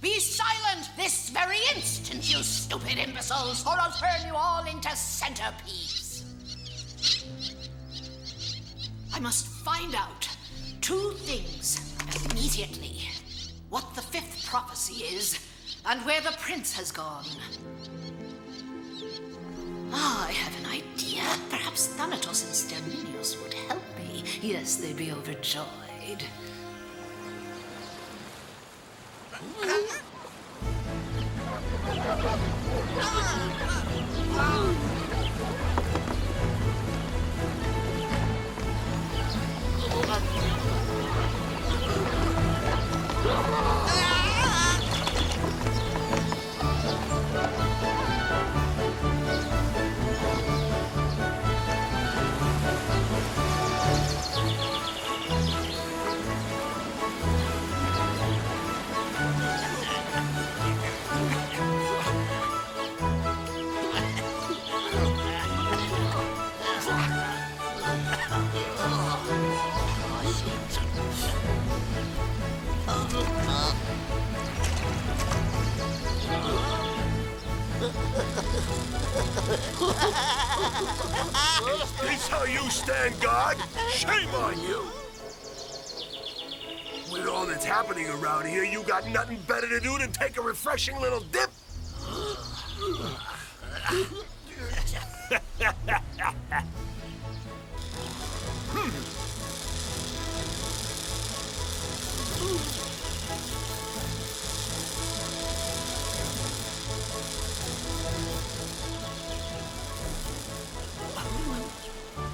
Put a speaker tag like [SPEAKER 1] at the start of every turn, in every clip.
[SPEAKER 1] Be silent this very instant, you stupid imbeciles, or I'll turn you all into centipedes. I must find out 2 things immediately. What the 5th prophecy is, and where the prince has gone. I have an idea. Perhaps Thanatos and Sterminios would help me. Yes, they'd be overjoyed.
[SPEAKER 2] This how you stand guard? Shame on you! With all that's happening around here, you got nothing better to do than take a refreshing little dip?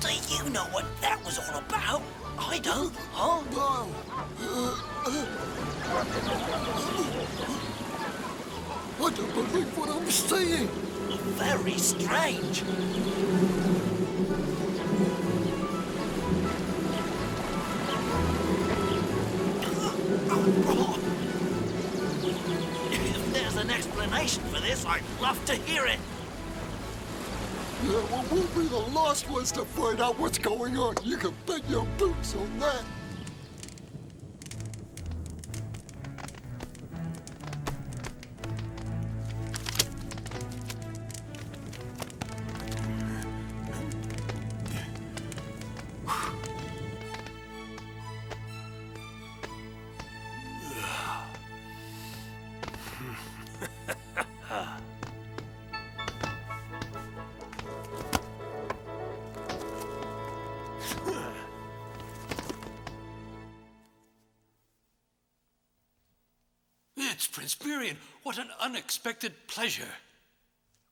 [SPEAKER 3] Do you know what that was all about? I don't, huh?
[SPEAKER 4] I don't believe what I'm seeing.
[SPEAKER 3] Very strange. If there's an explanation for this, I'd love to hear it.
[SPEAKER 4] Yeah, well, we'll be the last ones to find out what's going on. You can bet your boots on that.
[SPEAKER 5] It's Prince Brion. What an unexpected pleasure.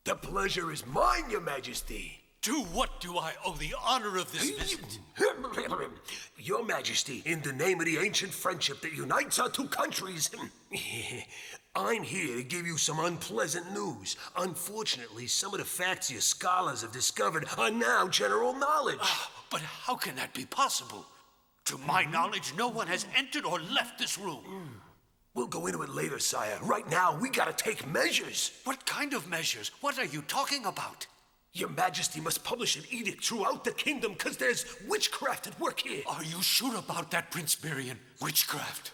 [SPEAKER 2] The pleasure is mine, Your Majesty.
[SPEAKER 5] To what do I owe the honor of this visit?
[SPEAKER 2] Your Majesty, in the name of the ancient friendship that unites our 2 countries, I'm here to give you some unpleasant news. Unfortunately, some of the facts your scholars have discovered are now general knowledge.
[SPEAKER 5] But how can that be possible? To my knowledge, no one has entered or left this room.
[SPEAKER 2] We'll go into it later, sire. Right now, we gotta take measures.
[SPEAKER 5] What kind of measures? What are you talking about?
[SPEAKER 2] Your Majesty must publish an edict throughout the kingdom, because there's witchcraft at work here.
[SPEAKER 5] Are you sure about that, Prince Brion? Witchcraft?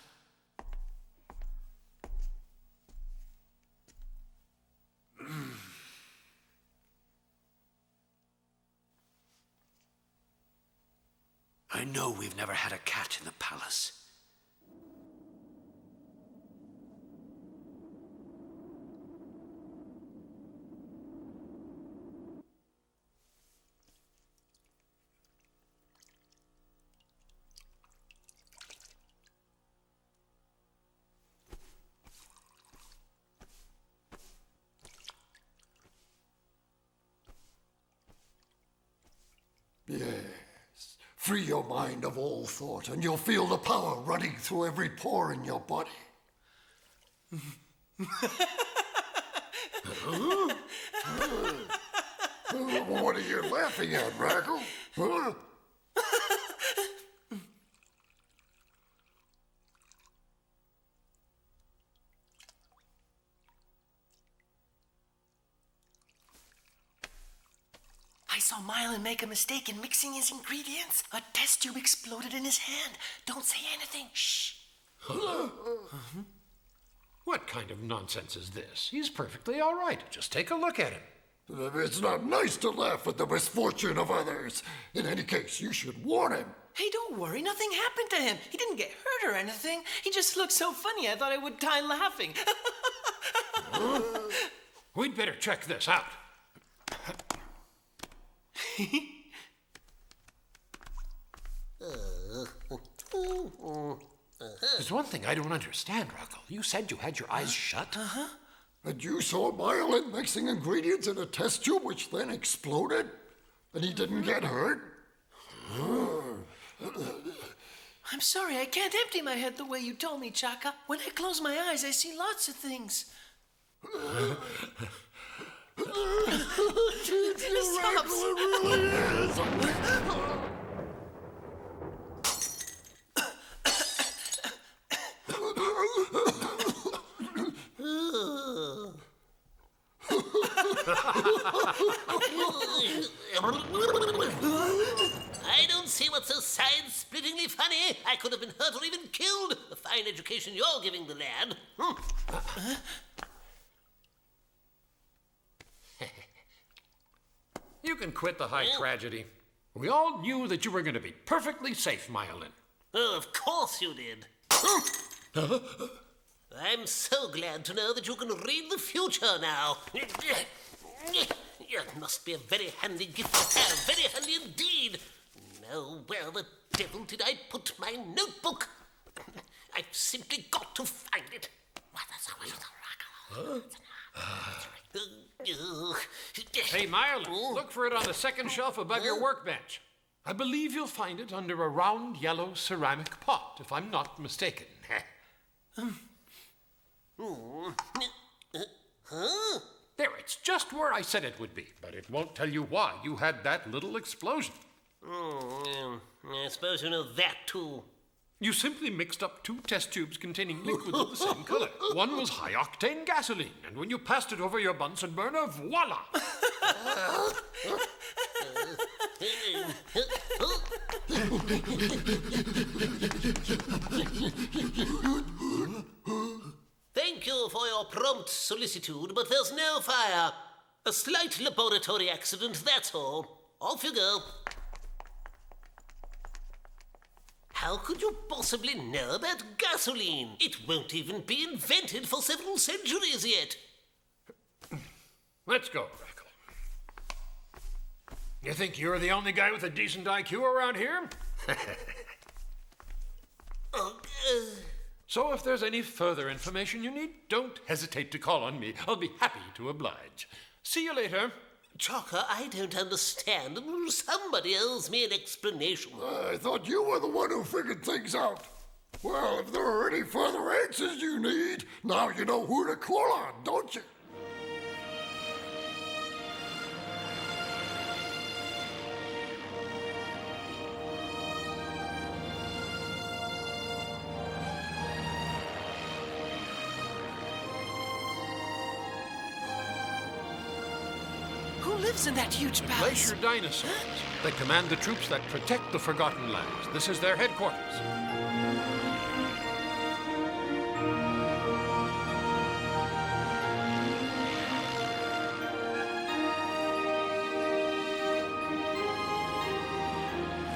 [SPEAKER 5] I know we've never had a cat in the palace.
[SPEAKER 4] Yes. Free your mind of all thought, and you'll feel the power running through every pore in your body. What are you laughing at, Rakhal? Huh?
[SPEAKER 3] saw Myellin make a mistake in mixing his ingredients. A test tube exploded in his hand. Don't say anything. Shh.
[SPEAKER 6] What kind of nonsense is this? He's perfectly all right. Just take a look at him.
[SPEAKER 4] It's not nice to laugh at the misfortune of others. In any case, you should warn him.
[SPEAKER 3] Hey, don't worry. Nothing happened to him. He didn't get hurt or anything. He just looked so funny, I thought I would die laughing.
[SPEAKER 6] We'd better check this out. There's one thing I don't understand, Rakhal. You said you had your eyes shut?
[SPEAKER 4] And you saw Myellin mixing ingredients in a test tube which then exploded? And he didn't get hurt?
[SPEAKER 3] I'm sorry, I can't empty my head the way you told me, Chaca. When I close my eyes, I see lots of things.
[SPEAKER 4] Stop. It really is.
[SPEAKER 7] I don't see what's so side-splittingly funny. I could have been hurt or even killed. A fine education you're giving the lad.
[SPEAKER 6] You can quit the high tragedy. We all knew that you were going to be perfectly safe, Myellin.
[SPEAKER 7] Oh, of course you did. I'm so glad to know that you can read the future now. It must be a very handy gift to have. Very handy indeed. Now, where the devil did I put my notebook? I've simply got to find it.
[SPEAKER 6] Hey, Myellin, look for it on the second shelf above your workbench. I believe you'll find it under a round yellow ceramic pot, if I'm not mistaken. There, it's just where I said it would be, but it won't tell you why you had that little explosion.
[SPEAKER 7] I suppose you know that, too.
[SPEAKER 6] You simply mixed up two test tubes containing liquids of the same color. One was high-octane gasoline, and when you passed it over your Bunsen burner, voila!
[SPEAKER 7] Thank you for your prompt solicitude, but there's no fire. A slight laboratory accident, that's all. Off you go. How could you possibly know about gasoline? It won't even be invented for several centuries yet.
[SPEAKER 6] Let's go, Rakhal. You think you're the only guy with a decent IQ around here? So if there's any further information you need, don't hesitate to call on me. I'll be happy to oblige. See you later.
[SPEAKER 7] Chaca, I don't understand. Somebody owes me an explanation.
[SPEAKER 4] I thought you were the one who figured things out. Well, if there are any further answers you need, now you know who to call on, don't you?
[SPEAKER 3] Who lives in that huge palace?
[SPEAKER 6] Glacier dinosaurs. They command the troops that protect the Forgotten Lands. This is their headquarters.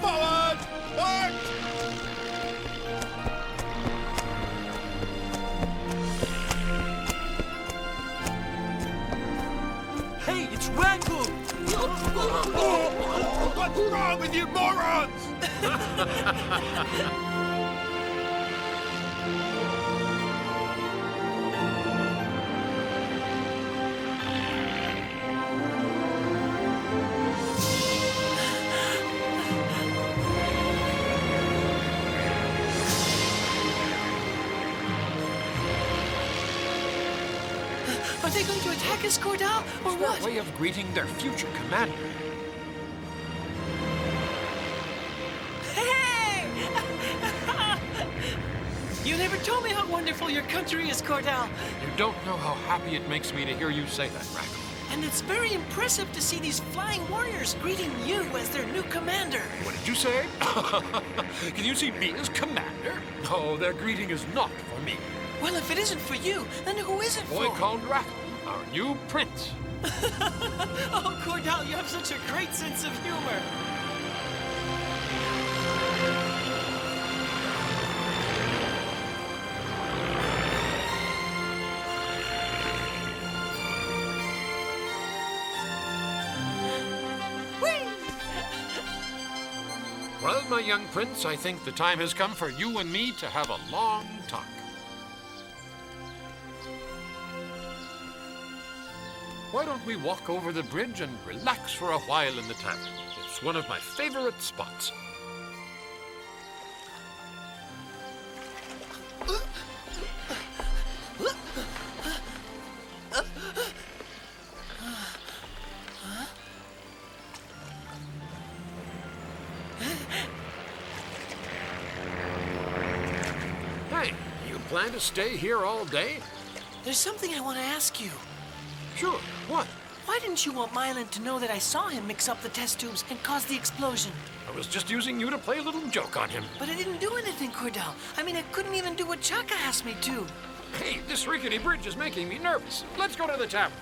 [SPEAKER 5] Forward! March!
[SPEAKER 3] Hey, it's Rakhal!
[SPEAKER 5] What's wrong with you morons?
[SPEAKER 3] Are they going to attack us, Cordall, or
[SPEAKER 6] It's their
[SPEAKER 3] what?
[SPEAKER 6] way of greeting their future commander.
[SPEAKER 3] Hey! You never told me how wonderful your country is, Cordall.
[SPEAKER 6] You don't know how happy it makes me to hear you say that, Rakhal.
[SPEAKER 3] And it's very impressive to see these flying warriors greeting you as their new commander.
[SPEAKER 6] What did you say? Can you see me as commander? No, their greeting is not for me.
[SPEAKER 3] Well, if it isn't for you, then who is it
[SPEAKER 6] A boy
[SPEAKER 3] for?
[SPEAKER 6] called Rakhal, our new prince.
[SPEAKER 3] Oh, Cordall, you have such a great sense of humor.
[SPEAKER 6] Well, my young prince, I think the time has come for you and me to have a long talk. Why don't we walk over the bridge and relax for a while in the tavern? It's one of my favorite spots. Hey, you plan to stay here all day?
[SPEAKER 3] There's something I want to ask you.
[SPEAKER 6] Sure, what?
[SPEAKER 3] Why didn't you want Myellin to know that I saw him mix up the test tubes and cause the explosion?
[SPEAKER 6] I was just using you to play a little joke on him.
[SPEAKER 3] But I didn't do anything, Cordall. I mean, I couldn't even do what Chaca asked me to.
[SPEAKER 6] Hey, this rickety bridge is making me nervous. Let's go to the tavern.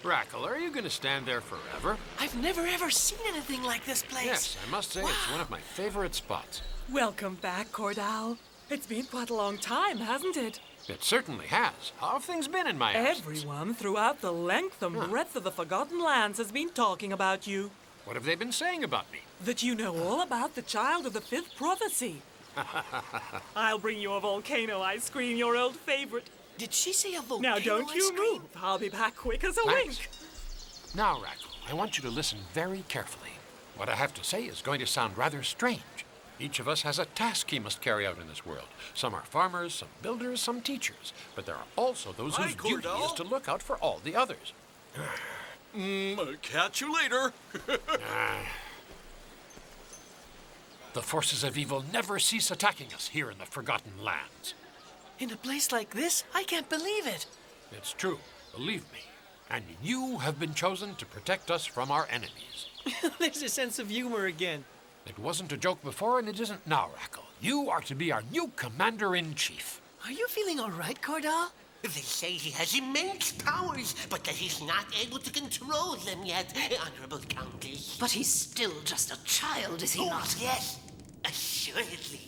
[SPEAKER 6] Rakhal, are you going to stand there forever?
[SPEAKER 3] I've never ever seen anything like this place.
[SPEAKER 6] Yes, I must say it's one of my favorite spots.
[SPEAKER 8] Welcome back, Cordall. It's been quite a long time, hasn't it?
[SPEAKER 6] It certainly has. How have things been in my absence?
[SPEAKER 8] Everyone throughout the length and breadth of the Forgotten Lands has been talking about you.
[SPEAKER 6] What have they been saying about me?
[SPEAKER 8] That you know all about the child of the fifth prophecy. I'll bring you a volcano ice cream, your old favorite.
[SPEAKER 3] Did she say a volcano
[SPEAKER 8] Now don't you
[SPEAKER 3] ice cream?
[SPEAKER 8] move. I'll be back quick as a
[SPEAKER 6] Thanks.
[SPEAKER 8] wink.
[SPEAKER 6] Now, Rakhal, I want you to listen very carefully. What I have to say is going to sound rather strange. Each of us has a task he must carry out in this world. Some are farmers, some builders, some teachers. But there are also those whose duty is to look out for all the others.
[SPEAKER 9] Catch you later.
[SPEAKER 6] The forces of evil never cease attacking us here in the Forgotten Lands.
[SPEAKER 3] In a place like this? I can't believe it.
[SPEAKER 6] It's true, believe me. And you have been chosen to protect us from our enemies.
[SPEAKER 3] There's a sense of humor again.
[SPEAKER 6] It wasn't a joke before, and it isn't now, Rakhal. You are to be our new commander-in-chief.
[SPEAKER 3] Are you feeling all right, Cordall?
[SPEAKER 7] They say he has immense powers, but that he's not able to control them yet, Honorable Countess.
[SPEAKER 1] But he's still just a child, is he not?
[SPEAKER 7] Yes, assuredly.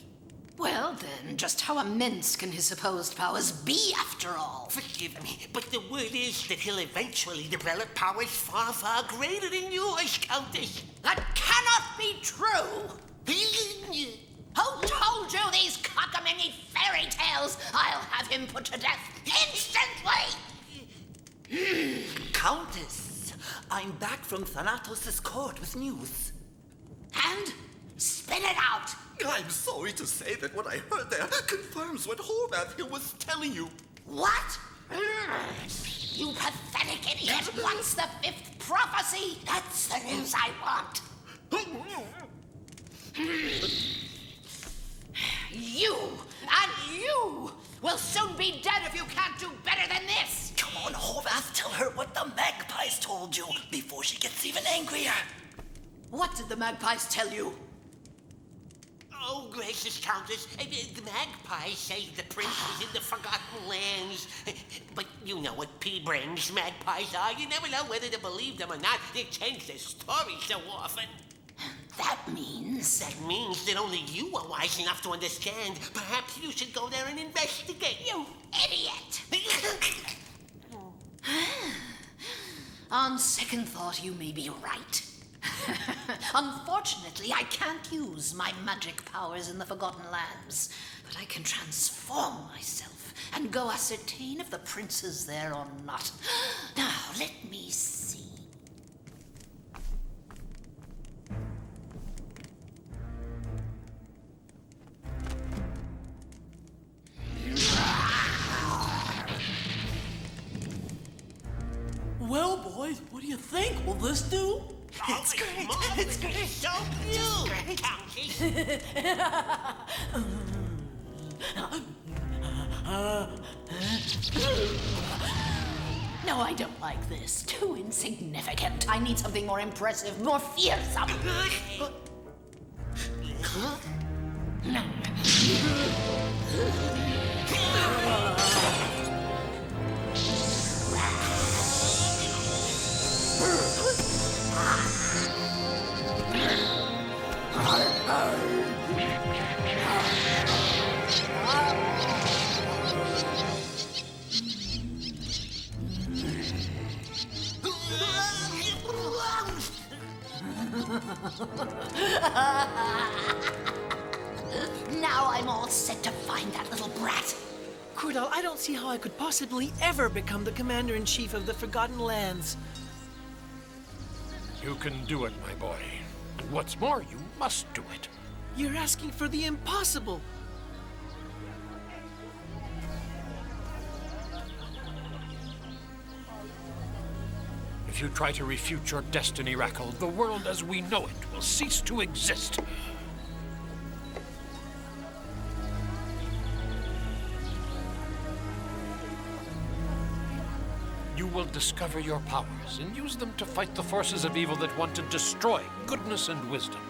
[SPEAKER 1] Well, then, just how immense can his supposed powers be, after all?
[SPEAKER 7] Forgive me, but the word is that he'll eventually develop powers far, far greater than yours, Countess.
[SPEAKER 1] That cannot be true! Who told you these cockamamie fairy tales? I'll have him put to death instantly!
[SPEAKER 10] Countess, I'm back from Thanatos' court with news.
[SPEAKER 1] And spit it out!
[SPEAKER 10] I'm sorry to say that what I heard there confirms what Horvath here was telling you.
[SPEAKER 1] What? You pathetic idiot wants the fifth prophecy! That's the news I want! You and you will soon be dead if you can't do better than this!
[SPEAKER 10] Come on, Horvath, tell her what the magpies told you before she gets even angrier.
[SPEAKER 1] What did the magpies tell you?
[SPEAKER 7] Oh, gracious Countess, the magpies say the prince is in the Forgotten Lands. But you know what pea-brains magpies are. You never know whether to believe them or not. They change their stories so often.
[SPEAKER 1] That means...
[SPEAKER 7] That means that only you are wise enough to understand. Perhaps you should go there and investigate.
[SPEAKER 1] You idiot! On second thought, you may be right. Unfortunately, I can't use my magic powers in the Forgotten Lands, but I can transform myself and go ascertain if the prince is there or not. Now, let me see.
[SPEAKER 3] boys. What do you think? Will this do?
[SPEAKER 7] It's great. It's great. So cute, Countess.
[SPEAKER 1] No, I don't like this. Too insignificant. I need something more impressive, more fearsome. Now I'm all set to find that little brat.
[SPEAKER 3] Cordall, I don't see how I could possibly ever become the commander-in-chief of the Forgotten Lands.
[SPEAKER 6] You can do it, my boy. And what's more, you must do it.
[SPEAKER 3] You're asking for the impossible.
[SPEAKER 6] If you try to refute your destiny, Rakhal, the world as we know it will cease to exist. You will discover your powers and use them to fight the forces of evil that want to destroy goodness and wisdom.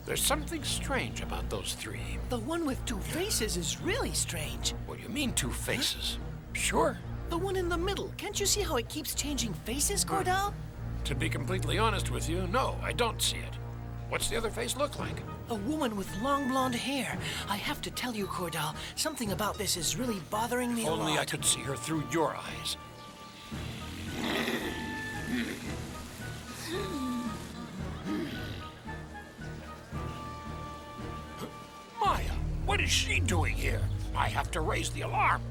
[SPEAKER 6] There's something strange about those three.
[SPEAKER 3] The one with two faces is really strange.
[SPEAKER 6] What do you mean, two faces? Sure.
[SPEAKER 3] The one in the middle. Can't you see how it keeps changing faces, Cordall?
[SPEAKER 6] To be completely honest with you, no, I don't see it. What's the other face look like?
[SPEAKER 3] A woman with long blonde hair. I have to tell you, Cordall, something about this is really bothering me a lot.
[SPEAKER 6] Only I could see her through your eyes. Maya, what is she doing here? I have to raise the alarm.